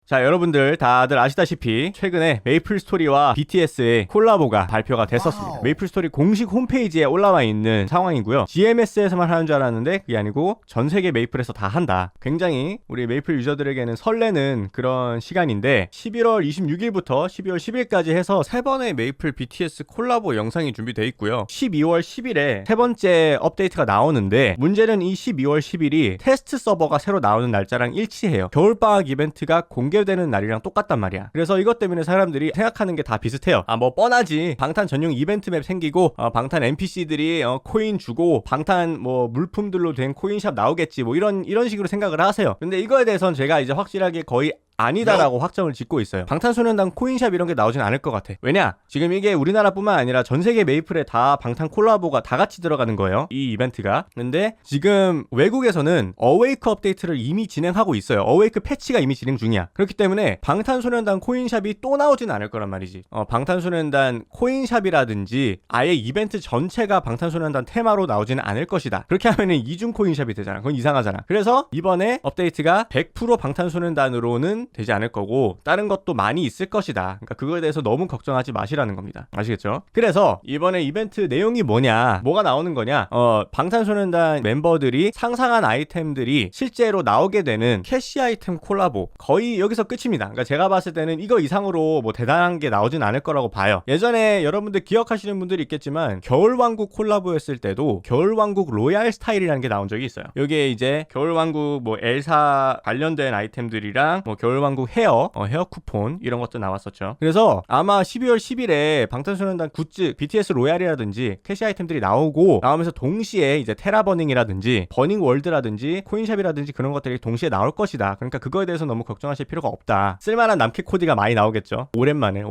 자, 여러분들 다들 아시다시피 최근에 메이플 스토리와 BTS의 콜라보가 발표가 됐었습니다. 메이플 스토리 공식 홈페이지에 올라와 있는 상황이고요. GMS에서만 하는 줄 알았는데 그게 아니고 전 세계 메이플에서 다 한다. 굉장히 우리 메이플 유저들에게는 설레는 그런 시간인데 11월 26일부터 12월 10일까지 해서 3번의 메이플 BTS 콜라보 영상이 준비되어 있고요. 12월 10일에 세 번째 업데이트가 나오는데 문제는 이 12월 10일이 테스트 서버가 새로 나오는 날짜랑 일치해요. 겨울방학 이벤트가 공개되는 날이랑 똑같단 말이야. 그래서 이것 때문에 사람들이 생각하는 게 다 비슷해요. 뭐 뻔하지. 방탄 전용 이벤트 맵 생기고 방탄 NPC들이 코인 주고 방탄 뭐 물품들로 된 코인샵 나오겠지. 뭐 이런 식으로 생각을 하세요. 근데 이거에 대해서는 제가 이제 확실하게 거의 아니다라고 확정을 짓고 있어요. 방탄소년단 코인샵 이런 게 나오진 않을 것 같아. 왜냐? 지금 이게 우리나라뿐만 아니라 전 세계 메이플에 다 방탄 콜라보가 다 같이 들어가는 거예요. 이 이벤트가. 근데 지금 외국에서는 어웨이크 업데이트를 이미 진행하고 있어요. 어웨이크 패치가 이미 진행 중이야. 그렇기 때문에 방탄소년단 코인샵이 또 나오진 않을 거란 말이지. 방탄소년단 코인샵이라든지 아예 이벤트 전체가 방탄소년단 테마로 나오지는 않을 것이다. 그렇게 하면은 이중 코인샵이 되잖아. 그건 이상하잖아. 그래서 이번에 업데이트가 100% 방탄소년단으로는 되지 않을 거고 다른 것도 많이 있을 것이다. 그러니까 그거에 대해서 너무 걱정하지 마시라는 겁니다. 아시겠죠? 그래서 이번에 이벤트 내용이 뭐냐, 뭐가 나오는 거냐, 방탄소년단 멤버들이 상상한 아이템들이 실제로 나오게 되는 캐시 아이템 콜라보, 거의 여기서 끝입니다. 그러니까 제가 봤을 때는 이거 이상으로 뭐 대단한 게 나오진 않을 거라고 봐요. 예전에 여러분들 기억하시는 분들이 있겠지만 겨울왕국 콜라보였을 때도 겨울왕국 로얄 스타일이라는 게 나온 적이 있어요. 여기에 이제 겨울왕국 뭐 엘사 관련된 아이템들이랑 뭐 겨울왕국 헤어 쿠폰 이런 것도 나왔었죠. 그래서 아마 12월 10일에 방탄소년단 굿즈 BTS 로얄이라든지 캐시 아이템들이 나오면서 동시에 이제 테라버닝이라든지 버닝 월드라든지 코인샵이라든지 그런 것들이 동시에 나올 것이다. 그러니까 그거에 대해서 너무 걱정하실 필요가 없다. 쓸만한 남캐 코디가 많이 나오겠죠. 오랜만에.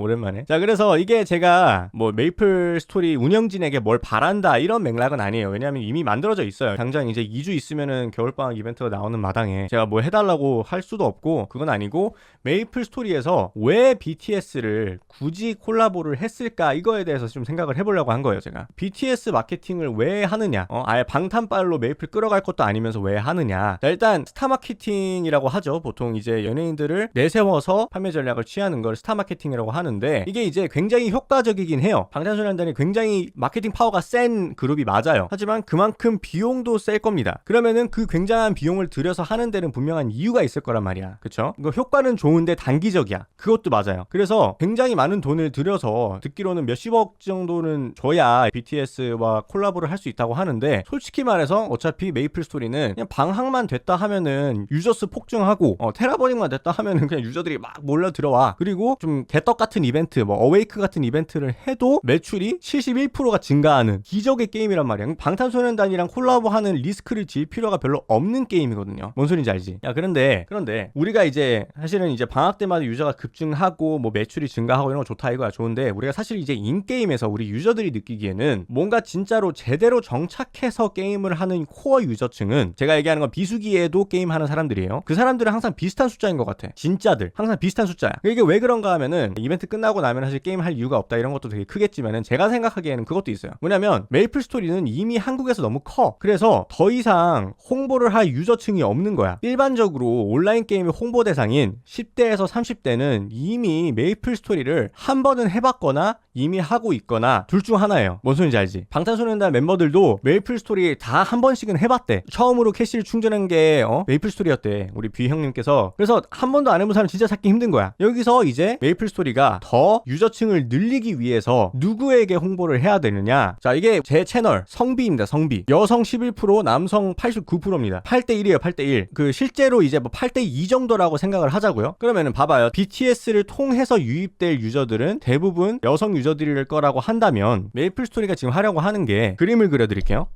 자, 그래서 이게 제가 뭐 메이플 스토리 운영진에게 뭘 바란다 이런 맥락은 아니에요. 왜냐하면 이미 만들어져 있어요. 당장 이제 2주 있으면은 겨울방학 이벤트가 나오는 마당에 제가 뭐 해달라고 할 수도 없고 그건 아니고, 메이플 스토리에서 왜 BTS를 굳이 콜라보를 했을까 이거에 대해서 좀 생각을 해보려고 한 거예요. 제가 BTS 마케팅을 왜 하느냐, 아예 방탄빨로 메이플 끌어갈 것도 아니면서 왜 하느냐. 자, 일단 스타 마케팅이라고 하죠. 보통 이제 연예인들을 내세워서 판매 전략을 취하는 걸 스타 마케팅이라고 하는데, 이게 이제 굉장히 효과적이긴 해요. 방탄소년단이 굉장히 마케팅 파워가 센 그룹이 맞아요. 하지만 그만큼 비용도 셀 겁니다. 그러면은 그 굉장한 비용을 들여서 하는 데는 분명한 이유가 있을 거란 말이야. 그쵸? 이거 효과는 좋은데 단기적이야. 그것도 맞아요. 그래서 굉장히 많은 돈을 들여서 듣기로는 몇십억 정도는 줘야 BTS와 콜라보를 할 수 있다고 하는데, 솔직히 말해서 어차피 메이플 스토리는 그냥 방학만 됐다 하면은 유저수 폭증하고 테라버닝만 됐다 하면은 그냥 유저들이 막 몰려 들어와. 그리고 좀 개떡 같은 이벤트, 뭐 어웨이크 같은 이벤트를 해도 매출이 71%가 증가하는 기적의 게임이란 말이야. 방탄소년단이랑 콜라보하는 리스크를 질 필요가 별로 없는 게임이거든요. 뭔 소린지 알지? 야, 그런데 우리가 이제 사실은 이제 방학 때마다 유저가 급증하고 뭐 매출이 증가하고 이런 거 좋다 이거야. 좋은데 우리가 사실 이제 인게임에서 우리 유저들이 느끼기에는 뭔가 진짜로 제대로 정착해서 게임을 하는 코어 유저층은, 제가 얘기하는 건 비수기에도 게임하는 사람들이에요. 그 사람들은 항상 비슷한 숫자인 것 같아. 진짜들 항상 비슷한 숫자야. 이게 왜 그런가 하면은 이벤트 끝나고 나면 사실 게임 할 이유가 없다 이런 것도 되게 크겠지만은, 제가 생각하기에는 그것도 있어요. 뭐냐면 메이플 스토리는 이미 한국에서 너무 커. 그래서 더 이상 홍보를 할 유저층이 없는 거야. 일반적으로 온라인 게임의 홍보 대상인 10대에서 30대는 이미 메이플 스토리를 한 번은 해봤거나 이미 하고 있거나 둘 중 하나예요. 뭔 소린지 알지? 방탄소년단 멤버들도 메이플 스토리 다 한 번씩은 해봤대. 처음으로 캐시를 충전한 게 메이플 스토리였대. 우리 비 형님께서. 그래서 한 번도 안 해본 사람 진짜 찾기 힘든 거야. 여기서 이제 메이플 스토리가 더 유저층을 늘리기 위해서 누구에게 홍보를 해야 되느냐. 자, 이게 제 채널 성비입니다. 성비. 여성 11%, 남성 89%입니다. 8대1이에요. 8대1. 그 실제로 이제 뭐 8대2 정도라고 생각을 하자고요. 그러면은 봐봐요. BTS를 통해서 유입될 유저들은 대부분 여성 유저들일 거라고 한다면, 메이플 스토리가 지금 하려고 하는 게, 그림을 그려드릴게요.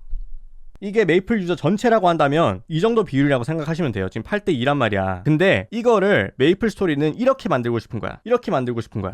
이게 메이플 유저 전체라고 한다면 이 정도 비율이라고 생각하시면 돼요. 지금 8대2란 말이야. 근데 이거를 메이플 스토리는 이렇게 만들고 싶은 거야.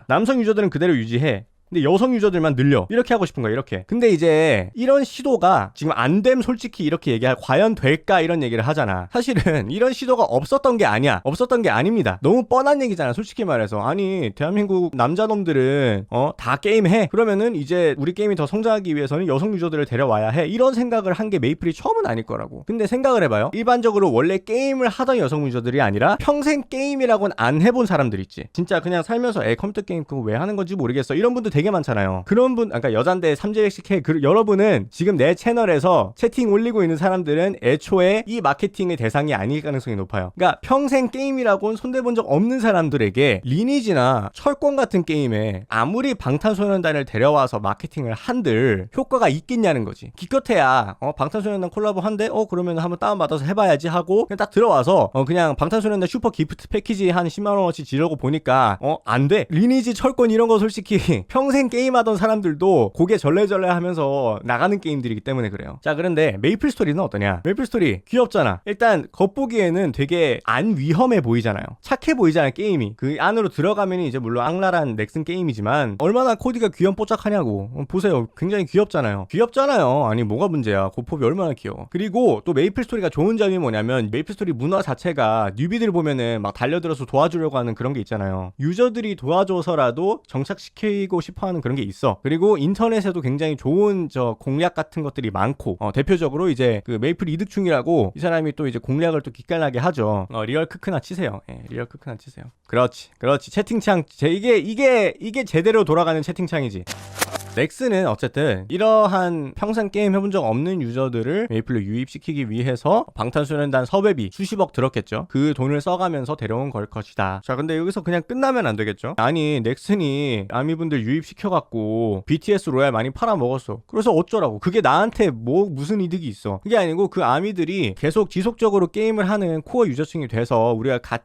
남성 유저들은 그대로 유지해. 근데 여성 유저들만 늘려. 이렇게 하고 싶은 거야, 이렇게. 근데 이제 이런 시도가 지금 안 됨 솔직히 이렇게 얘기할 과연 될까 이런 얘기를 하잖아. 사실은 이런 시도가 없었던 게 아니야. 없었던 게 아닙니다. 너무 뻔한 얘기잖아, 솔직히 말해서. 아니, 대한민국 남자놈들은 다 게임해. 그러면은 이제 우리 게임이 더 성장하기 위해서는 여성 유저들을 데려와야 해. 이런 생각을 한 게 메이플이 처음은 아닐 거라고. 근데 생각을 해봐요. 일반적으로 원래 게임을 하던 여성 유저들이 아니라 평생 게임이라고는 안 해본 사람들 있지. 진짜 그냥 살면서 컴퓨터 게임 그거 왜 하는 건지 모르겠어. 이런 분들 되게 많잖아요. 그런 분, 그러니까 여잔데 300씩 해. 여러분은 지금 내 채널에서 채팅 올리고 있는 사람들은 애초에 이 마케팅의 대상이 아닐 가능성이 높아요. 그러니까 평생 게임이라고는 손대본 적 없는 사람들에게 리니지나 철권 같은 게임에 아무리 방탄소년단을 데려와서 마케팅을 한들 효과가 있겠냐는 거지. 기껏해야 방탄소년단 콜라보 한대? 그러면 한번 다운받아서 해봐야지 하고 그냥 딱 들어와서 그냥 방탄소년단 슈퍼 기프트 패키지 한 10만원어치 지르고 보니까 안 돼. 리니지 철권 이런 거 솔직히 평생 게임하던 사람들도 고개 절레절레 하면서 나가는 게임들이기 때문에 그래요. 자, 그런데 메이플 스토리는 어떠냐? 메이플 스토리 귀엽잖아. 일단 겉보기에는 되게 안 위험해 보이잖아요. 착해 보이잖아, 게임이. 그 안으로 들어가면 이제 물론 악랄한 넥슨 게임이지만 얼마나 코디가 귀염뽀짝하냐고. 보세요. 굉장히 귀엽잖아요. 귀엽잖아요. 아니, 뭐가 문제야. 고법이 얼마나 귀여워. 그리고 또 메이플 스토리가 좋은 점이 뭐냐면 메이플 스토리 문화 자체가 뉴비들 보면은 막 달려들어서 도와주려고 하는 그런 게 있잖아요. 유저들이 도와줘서라도 정착시키고 싶어하는 그런 게 있어. 그리고 인터넷에도 굉장히 좋은 공략 같은 것들이 많고 대표적으로 이제 그 메이플 이득충이라고 이 사람이 또 이제 공략을 또 기깔나게 하죠. 리얼 크크나 치세요. 리얼 크크나 치세요. 그렇지 채팅창 이게 제대로 돌아가는 채팅창이지. 넥슨은 어쨌든 이러한 평생 게임 해본 적 없는 유저들을 메이플로 유입시키기 위해서 방탄소년단 섭외비 수십억 들었겠죠. 그 돈을 써가면서 데려온 걸 것이다. 자, 근데 여기서 그냥 끝나면 안 되겠죠. 아니, 넥슨이 아미분들 유입시켜갖고 BTS 로얄 많이 팔아먹었어. 그래서 어쩌라고. 그게 나한테 무슨 이득이 있어. 그게 아니고 그 아미들이 계속 지속적으로 게임을 하는 코어 유저층이 돼서 우리가 다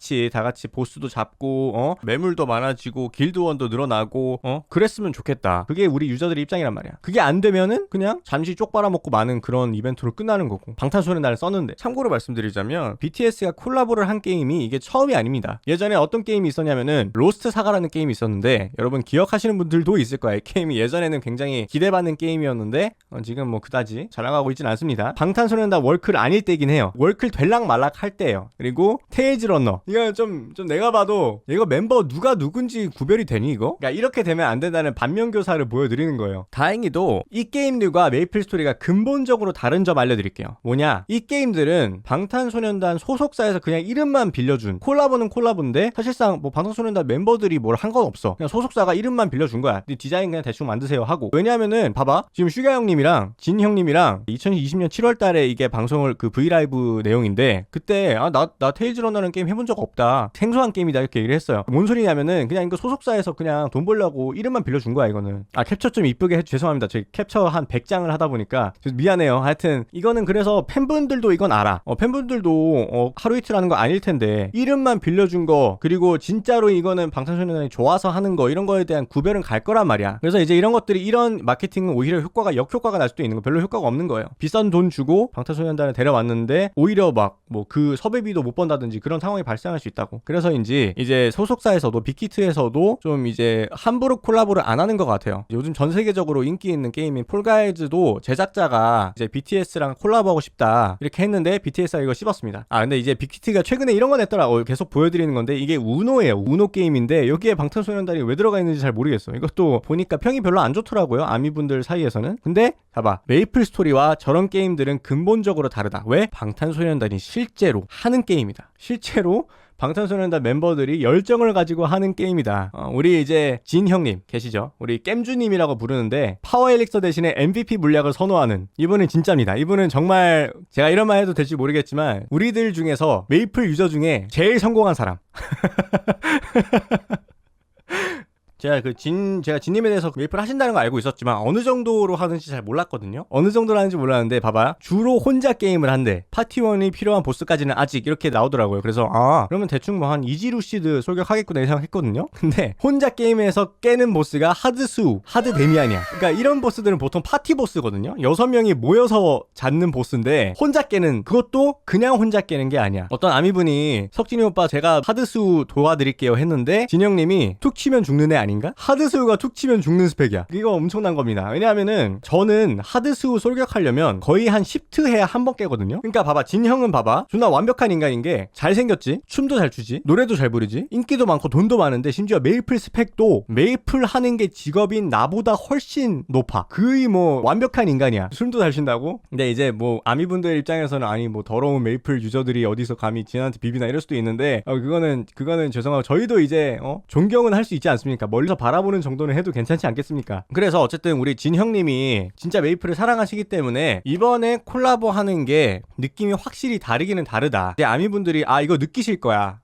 같이 보스도 잡고 매물도 많아지고 길드원도 늘어나고 그랬으면 좋겠다. 그게 우리 유저들의 입장이란 말이야. 그게 안 되면은 그냥 잠시 쪽 빨아먹고 마는 그런 이벤트로 끝나는 거고. 방탄소년단을 썼는데. 참고로 말씀드리자면 BTS가 콜라보를 한 게임이 이게 처음이 아닙니다. 예전에 어떤 게임이 있었냐면은 로스트 사가라는 게임이 있었는데 여러분 기억하시는 분들도 있을 거예요. 이 게임이 예전에는 굉장히 기대받는 게임이었는데 지금 뭐 그다지 잘 나가고 있진 않습니다. 방탄소년단 월클 아닐 때긴 해요. 월클 될락 말락 할 때예요. 그리고 테일즈 러너. 이거 좀 내가 봐도 이거 멤버 누가 누군지 구별이 되니 이거? 그러니까 이렇게 되면 안 된다는 반면교사를 보여드리는 거예요. 다행히도 이 게임들과 메이플 스토리가 근본적으로 다른 점 알려드릴게요. 뭐냐? 이 게임들은 방탄소년단 소속사에서 그냥 이름만 빌려준 콜라보는 콜라보인데 사실상 뭐 방탄소년단 멤버들이 뭘 한 건 없어. 그냥 소속사가 이름만 빌려준 거야. 디자인 그냥 대충 만드세요 하고. 왜냐면은 봐봐. 지금 슈가 형님이랑 진 형님이랑 2020년 7월 달에 이게 방송을 그 브이라이브 내용인데 그때 나 테일즈 러너라는 게임 해본 적 없다. 생소한 게임이다 이렇게 얘기를 했어요. 뭔 소리냐면은 그냥 이거 소속사에서 그냥 돈 벌려고 이름만 빌려준 거야 이거는. 캡처 좀 이쁘게 죄송합니다. 저희 캡처 한 100장을 하다 보니까 미안해요. 하여튼 이거는 그래서 팬분들도 이건 알아. 팬분들도 하루 이틀 하는 거 아닐 텐데 이름만 빌려준 거 그리고 진짜로 이거는 방탄소년단이 좋아서 하는 거 이런 거에 대한 구별은 갈 거란 말이야. 그래서 이제 이런 것들이 이런 마케팅은 오히려 역효과가 날 수도 있는 거 별로 효과가 없는 거예요. 비싼 돈 주고 방탄소년단을 데려왔는데 오히려 막 뭐 그 섭외비도 못 번다든지 그런 상황이 발생할 수 있다고. 그래서인지 이제 소속사에서도 빅히트에서도 좀 이제 함부로 콜라보를 안 하는 것 같아요. 요즘 전 세계적으로 인기 있는 게임인 폴가이즈도 제작자가 이제 BTS랑 콜라보하고 싶다 이렇게 했는데 BTS가 이거 씹었습니다. 근데 이제 빅히트가 최근에 이런 거 냈더라고. 계속 보여드리는 건데 이게 우노예요. 우노 게임인데 여기에 방탄소년단이 왜 들어가 있는지 잘 모르겠어. 이것도 보니까 평이 별로 안 좋더라고요. 아미분들 사이에서는. 근데 봐봐. 메이플 스토리와 저런 게임들은 근본적으로 다르다. 왜? 방탄소년단이 실제로 하는 게임이다. 실제로 방탄소년단 멤버들이 열정을 가지고 하는 게임이다. 우리 이제 진 형님 계시죠? 우리 겜주님이라고 부르는데 파워 엘릭서 대신에 MVP 물약을 선호하는 이분은 진짜입니다. 이분은 정말 제가 이런 말 해도 될지 모르겠지만 우리들 중에서 메이플 유저 중에 제일 성공한 사람. 제가 진님에 대해서 메이플 하신다는 거 알고 있었지만 어느 정도로 하는지 잘 몰랐거든요. 어느 정도로 하는지 몰랐는데 봐봐요. 주로 혼자 게임을 한대. 파티원이 필요한 보스까지는 아직 이렇게 나오더라고요. 그래서 그러면 대충 뭐 한 이지루시드 솔격하겠구나 이 생각했거든요. 근데 혼자 게임에서 깨는 보스가 하드 데미안이야. 그러니까 이런 보스들은 보통 파티 보스거든요. 6명이 모여서 잡는 보스인데 혼자 깨는 그것도 그냥 혼자 깨는 게 아니야. 어떤 아미분이 석진이 오빠 제가 하드수 도와드릴게요 했는데 진형님이 툭 치면 죽는 애 아니야. 아닌가? 하드스우가 툭 치면 죽는 스펙이야. 이거 엄청난 겁니다. 왜냐하면은 저는 하드스우 솔격하려면 거의 한 10트 해야 한 번 깨거든요. 그러니까 봐봐, 진형은 봐봐, 존나 완벽한 인간인 게 잘생겼지, 춤도 잘 추지, 노래도 잘 부르지, 인기도 많고 돈도 많은데 심지어 메이플 스펙도 메이플 하는 게 직업인 나보다 훨씬 높아. 거의 뭐 완벽한 인간이야. 숨도 잘 쉰다고? 근데 이제 뭐 아미분들 입장에서는 아니 뭐 더러운 메이플 유저들이 어디서 감히 진한테 비비나 이럴 수도 있는데 그거는 죄송하고 저희도 이제 존경은 할 수 있지 않습니까? 멀리서 바라보는 정도는 해도 괜찮지 않겠습니까? 그래서 어쨌든 우리 진 형님이 진짜 메이플을 사랑하시기 때문에 이번에 콜라보 하는 게 느낌이 확실히 다르기는 다르다. 근데 아미분들이 이거 느끼실 거야.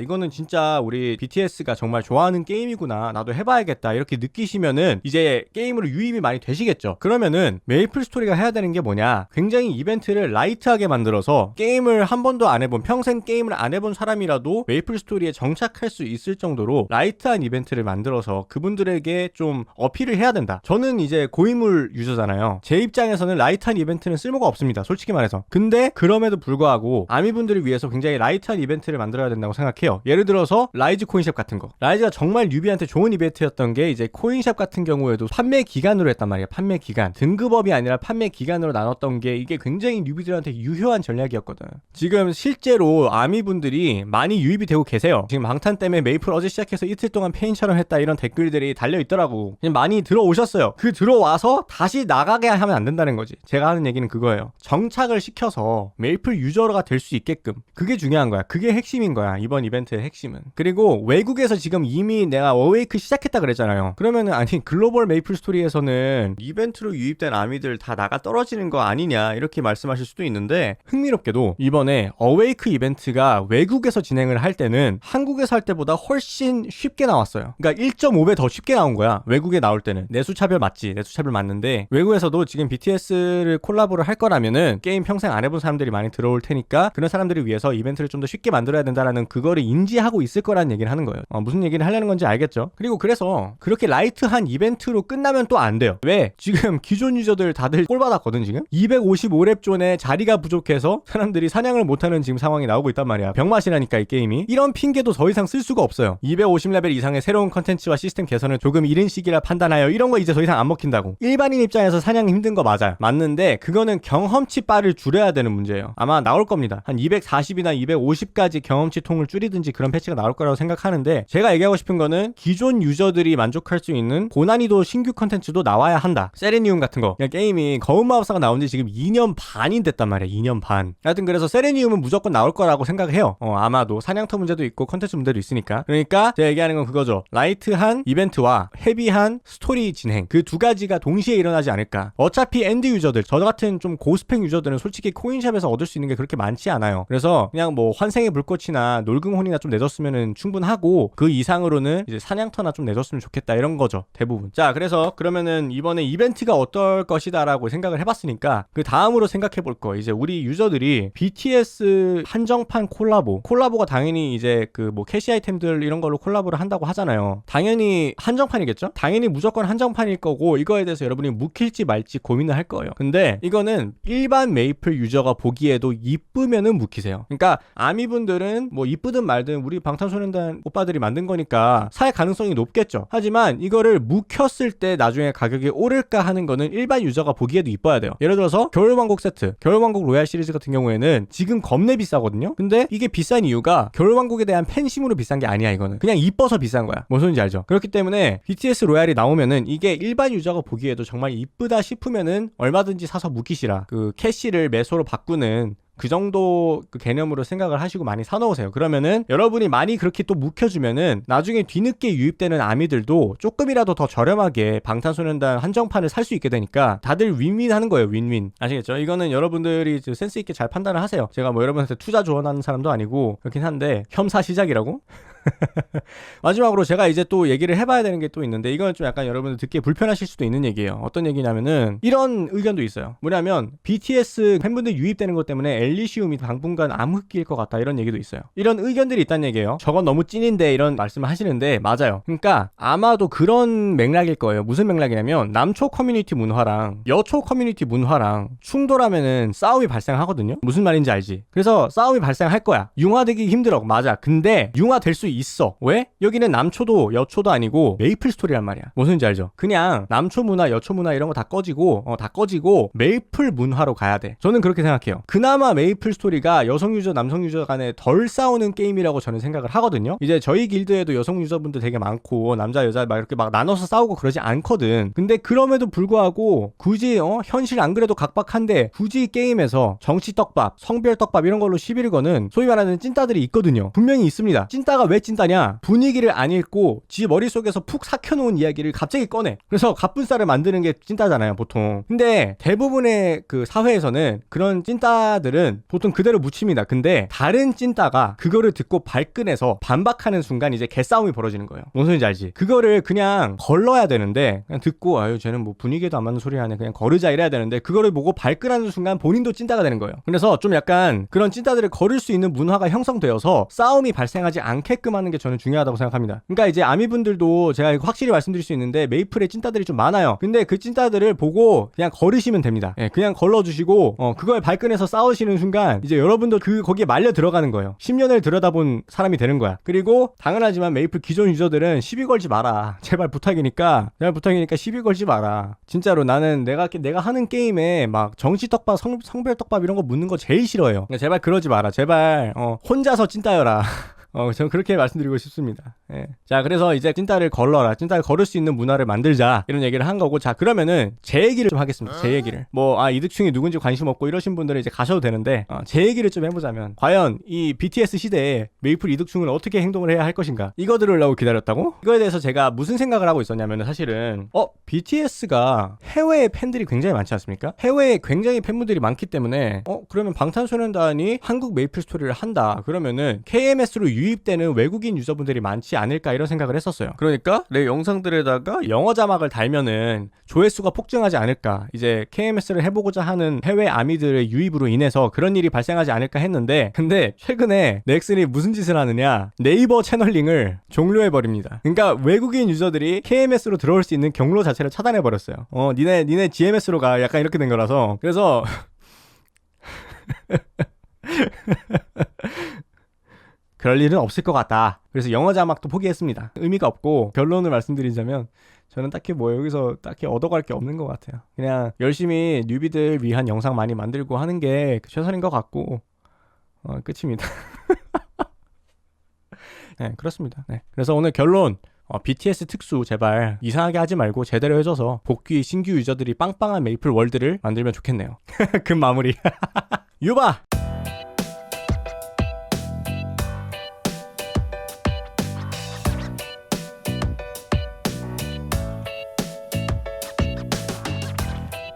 이거는 진짜 우리 BTS가 정말 좋아하는 게임이구나, 나도 해봐야겠다, 이렇게 느끼시면은 이제 게임으로 유입이 많이 되시겠죠. 그러면은 메이플 스토리가 해야 되는 게 뭐냐, 굉장히 이벤트를 라이트하게 만들어서 게임을 한 번도 안 해본, 평생 게임을 안 해본 사람이라도 메이플 스토리에 정착할 수 있을 정도로 라이트한 이벤트를 만들어서 그분들에게 좀 어필을 해야 된다. 저는 이제 고인물 유저잖아요. 제 입장에서는 라이트한 이벤트는 쓸모가 없습니다, 솔직히 말해서. 근데 그럼에도 불구하고 아미분들을 위해서 굉장히 라이트한 이벤트를 만들어야 된다고 생각해요. 예를 들어서 라이즈 코인샵 같은 거. 라이즈가 정말 뉴비한테 좋은 이벤트였던 게 이제 코인샵 같은 경우에도 판매 기간으로 했단 말이야. 판매 기간, 등급업이 아니라 판매 기간으로 나눴던 게 이게 굉장히 뉴비들한테 유효한 전략이었거든. 지금 실제로 아미분들이 많이 유입이 되고 계세요. 지금 방탄 때문에 메이플 어제 시작해서 이틀 동안 페인처럼 했다, 이런 댓글들이 달려있더라고. 그냥 많이 들어오셨어요. 그 들어와서 다시 나가게 하면 안 된다는 거지. 제가 하는 얘기는 그거예요. 정착을 시켜서 메이플 유저가 될 수 있게끔, 그게 중요한 거야. 그게 핵심인 거야, 이번 이벤트의 핵심은. 그리고 외국에서 지금 이미 내가 어웨이크 시작했다 그랬잖아요. 그러면은 아니 글로벌 메이플 스토리에서는 이벤트로 유입된 아미들 다 나가 떨어지는 거 아니냐, 이렇게 말씀하실 수도 있는데, 흥미롭게도 이번에 어웨이크 이벤트가 외국에서 진행을 할 때는 한국에서 할 때보다 훨씬 쉽게 나왔어요. 그러니까 1.5배 더 쉽게 나온 거야, 외국에 나올 때는. 내수차별 맞지, 내수차별 맞는데 외국에서도 지금 BTS를 콜라보를 할 거라면은 게임 평생 안 해본 사람들이 많이 들어올 테니까 그런 사람들을 위해서 이벤트를 좀 더 쉽게 만들어야 된다라는 그거를 인지하고 있을 거라는 얘기를 하는 거예요. 무슨 얘기를 하려는 건지 알겠죠? 그리고 그래서 그렇게 라이트한 이벤트로 끝나면 또 안 돼요. 왜? 지금 기존 유저들 다들 꼴 받았거든. 지금 255렙 존에 자리가 부족해서 사람들이 사냥을 못하는 지금 상황이 나오고 있단 말이야. 병맛이라니까 이 게임이. 이런 핑계도 더 이상 쓸 수가 없어요. 250레벨 이상의 새로운 컨텐츠와 시스템 개선을 조금 이른 시기라 판단하여 이런 거 이제 더 이상 안 먹힌다고. 일반인 입장에서 사냥 힘든 거 맞아요. 맞는데 그거는 경험치 바를 줄여야 되는 문제예요. 아마 나올 겁니다. 한 240이나 250까지 경험치 통을 줄이든지 그런 패치가 나올 거라고 생각하는데, 제가 얘기하고 싶은 거는 기존 유저들이 만족할 수 있는 고난이도 신규 컨텐츠도 나와야 한다. 세레니움 같은 거. 게임이 거운마법사가 나온 지 지금 2년 반이 됐단 말이야. 2년 반. 하여튼 그래서 세레니움은 무조건 나올 거라고 생각해요. 아마도 사냥터 문제도 있고 컨텐츠 문제도 있으니까. 그러니까 제가 얘기하는 건 그거죠. 라이트한 이벤트와 헤비한 스토리 진행, 그 두 가지가 동시에 일어나지 않을까. 어차피 엔드 유저들, 저 같은 좀 고스펙 유저들은 솔직히 코인샵에서 얻을 수 있는 게 그렇게 많지 않아요. 그래서 그냥 뭐 환생의 불꽃이나 놀금혼이나 좀 내줬으면 충분하고, 그 이상으로는 이제 사냥터나 좀 내줬으면 좋겠다, 이런 거죠, 대부분. 자, 그래서 그러면은 이번에 이벤트가 어떨 것이다 라고 생각을 해봤으니까 그 다음으로 생각해볼 거, 이제 우리 유저들이 BTS 한정판 콜라보가 당연히 이제 그 뭐 캐시 아이템들 이런 걸로 콜라보를 한다고 하잖아요. 당연히 한정판이겠죠? 당연히 무조건 한정판일 거고, 이거에 대해서 여러분이 묵힐지 말지 고민을 할 거예요. 근데 이거는 일반 메이플 유저가 보기에도 이쁘면은 묵히세요. 그러니까 아미분들은 뭐 이쁘든 말든 우리 방탄소년단 오빠들이 만든 거니까 살 가능성이 높겠죠. 하지만 이거를 묵혔을 때 나중에 가격이 오를까 하는 거는 일반 유저가 보기에도 이뻐야 돼요. 예를 들어서 겨울왕국 세트, 겨울왕국 로얄 시리즈 같은 경우에는 지금 겁내 비싸거든요. 근데 이게 비싼 이유가 겨울왕국에 대한 팬심으로 비싼 게 아니야. 이거는 그냥 이뻐서 비싼 거야. 뭔 소린지 알죠? 그렇기 때문에 BTS 로얄이 나오면은 이게 일반 유저가 보기에도 정말 이쁘다 싶으면은 얼마든지 사서 묵히시라. 그 캐시를 매소로 바꾸는 그 정도 그 개념으로 생각을 하시고 많이 사놓으세요. 그러면은 여러분이 많이 그렇게 또 묵혀주면은 나중에 뒤늦게 유입되는 아미들도 조금이라도 더 저렴하게 방탄소년단 한정판을 살 수 있게 되니까 다들 윈윈 하는 거예요. 윈윈. 아시겠죠? 이거는 여러분들이 센스 있게 잘 판단을 하세요. 제가 뭐 여러분한테 투자 조언하는 사람도 아니고 그렇긴 한데, 혐사 시작이라고? 마지막으로 제가 이제 또 얘기를 해봐야 되는 게 또 있는데, 이건 좀 약간 여러분들 듣기에 불편하실 수도 있는 얘기예요. 어떤 얘기냐면은 이런 의견도 있어요. 뭐냐면 BTS 팬분들 유입되는 것 때문에 엘리시움이 당분간 암흑기일 것 같다, 이런 얘기도 있어요. 이런 의견들이 있다는 얘기예요. 저건 너무 찐인데, 이런 말씀을 하시는데 맞아요. 그러니까 아마도 그런 맥락일 거예요. 무슨 맥락이냐면 남초 커뮤니티 문화랑 여초 커뮤니티 문화랑 충돌하면은 싸움이 발생하거든요. 무슨 말인지 알지? 그래서 싸움이 발생할 거야. 융화되기 힘들어. 맞아. 근데 융화될 수 있어. 왜? 여기는 남초도 여초도 아니고 메이플 스토리란 말이야. 무슨 지 알죠? 그냥 남초 문화 여초 문화 이런 거 다 꺼지고 메이플 문화로 가야 돼. 저는 그렇게 생각해요. 그나마 메이플 스토리가 여성 유저 남성 유저 간에 덜 싸우는 게임이라고 저는 생각을 하거든요. 이제 저희 길드에도 여성 유저분들 되게 많고 남자 여자 막 이렇게 막 나눠서 싸우고 그러지 않거든. 근데 그럼에도 불구하고 굳이 현실 안 그래도 각박한데 굳이 게임에서 정치 떡밥, 성별 떡밥 이런 걸로 시비를 거는 소위 말하는 찐따들이 있거든요. 분명히 있습니다. 찐따가 왜 찐따냐? 분위기를 안 읽고 지 머릿속에서 푹 삭혀놓은 이야기를 갑자기 꺼내. 그래서 갑분싸를 만드는 게 찐따잖아요, 보통. 근데 대부분의 그 사회에서는 그런 찐따들은 보통 그대로 묻힙니다. 근데 다른 찐따가 그거를 듣고 발끈해서 반박하는 순간 이제 개싸움이 벌어지는 거예요. 뭔 소리인지 알지? 그거를 그냥 걸러야 되는데 그냥 듣고 아유 쟤는 뭐 분위기에도 안 맞는 소리 하네 그냥 거르자 이래야 되는데 그거를 보고 발끈하는 순간 본인도 찐따가 되는 거예요. 그래서 좀 약간 그런 찐따들을 거를 수 있는 문화가 형성되어서 싸움이 발생하지 않게끔 하는 게 저는 중요하다고 생각합니다. 그러니까 이제 아미분들도 제가 확실히 말씀드릴 수 있는데 메이플에 찐따들이 좀 많아요. 근데 그 찐따들을 보고 그냥 걸으시면 됩니다. 예, 그냥 걸러주시고 그거에 발끈해서 싸우시는 순간 이제 여러분도 거기에 말려 들어가는 거예요. 10년을 들여다본 사람이 되는 거야. 그리고 당연하지만 메이플 기존 유저들은 시비 걸지 마라. 제발 부탁이니까 시비 걸지 마라. 진짜로 나는 내가 하는 게임에 막 정치 떡밥, 성별 떡밥 이런 거 묻는 거 제일 싫어해요. 제발 그러지 마라. 제발 혼자서 찐따여라. 저는 그렇게 말씀드리고 싶습니다. 예. 자, 그래서 이제 찐따를 걸러라. 찐따를 걸을 수 있는 문화를 만들자. 이런 얘기를 한 거고. 자, 그러면은 제 얘기를 좀 하겠습니다. 제 얘기를. 이득충이 누군지 관심 없고 이러신 분들은 이제 가셔도 되는데, 제 얘기를 좀 해보자면, 과연 이 BTS 시대에 메이플 이득충은 어떻게 행동을 해야 할 것인가? 이거 들으려고 기다렸다고? 이거에 대해서 제가 무슨 생각을 하고 있었냐면은 사실은, BTS가 해외에 팬들이 굉장히 많지 않습니까? 해외에 굉장히 팬분들이 많기 때문에, 그러면 방탄소년단이 한국 메이플 스토리를 한다. 그러면은 KMS로 유입되는 외국인 유저분들이 많지 않을까 이런 생각을 했었어요. 그러니까 내 영상들에다가 영어 자막을 달면은 조회수가 폭증하지 않을까, 이제 KMS를 해보고자 하는 해외 아미들의 유입으로 인해서 그런 일이 발생하지 않을까 했는데, 근데 최근에 넥슨이 무슨 짓을 하느냐, 네이버 채널링을 종료해버립니다. 그러니까 외국인 유저들이 KMS로 들어올 수 있는 경로 자체를 차단해버렸어요. 니네 GMS로 가, 약간 이렇게 된 거라서. 그래서 그럴 일은 없을 것 같다. 그래서 영어 자막도 포기했습니다. 의미가 없고, 결론을 말씀드리자면 저는 딱히 여기서 딱히 얻어갈 게 없는 것 같아요. 그냥 열심히 뉴비들 위한 영상 많이 만들고 하는 게 최선인 것 같고, 끝입니다. 네, 그렇습니다. 네. 그래서 오늘 결론, BTS 특수 제발 이상하게 하지 말고 제대로 해줘서 복귀 신규 유저들이 빵빵한 메이플 월드를 만들면 좋겠네요. 그 마무리. 유바!